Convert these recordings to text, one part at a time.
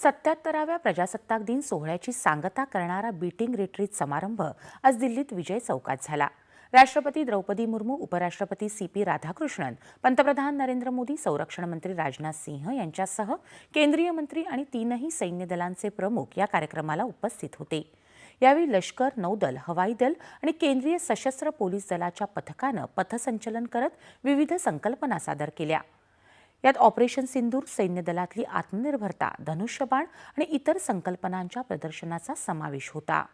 77व्या प्रजासत्ताक दिन सोहळ्याची सांगता करणारा बीटिंग रिट्रीट समारंभ आज दिल्लीत विजय चौकात झाला। राष्ट्रपती द्रौपदी मुर्मू, उपराष्ट्रपती CP राधाकृष्णन, पंतप्रधान नरेंद्र मोदी, संरक्षण मंत्री राजनाथ सिंह यांच्यासह केंद्रीय मंत्री आणि तीनही सैन्य दलांचे प्रमुख या कार्यक्रमाला उपस्थित होते। यावेळी लष्कर, नौदल, हवाई दल आणि केंद्रीय सशस्त्र पोलीस दलाच्या पथकानं पथसंचलन करत विविध संकल्पना सादर केल्या। यात ऑपरेशन सिंदूर, सैन्य दलातली आत्मनिर्भरता, धनुष्यबाण आणि इतर संकल्पनांच्या प्रदर्शनाचा समावेश होता।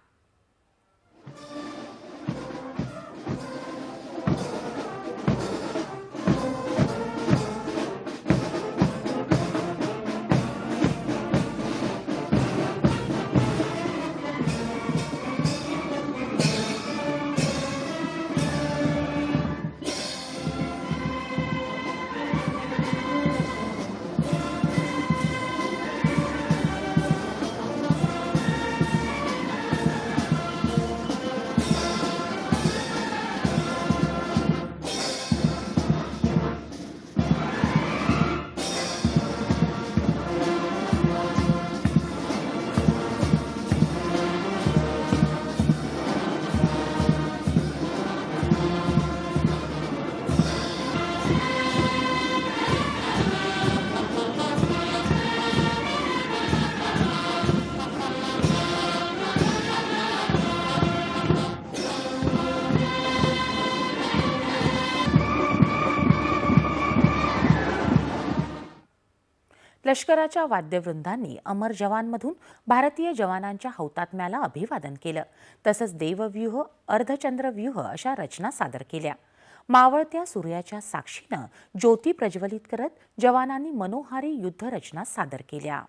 लष्कराच्या वाद्यवृंदांनी अमर जवानमधून भारतीय जवानांच्या हौतात्म्याला अभिवादन केलं। तसंच देवव्यूह, अर्धचंद्रव्यूह अशा रचना सादर केल्या। मावळत्या सूर्याच्या साक्षीनं ज्योती प्रज्वलित करत जवानांनी मनोहारी युद्धरचना सादर केल्या।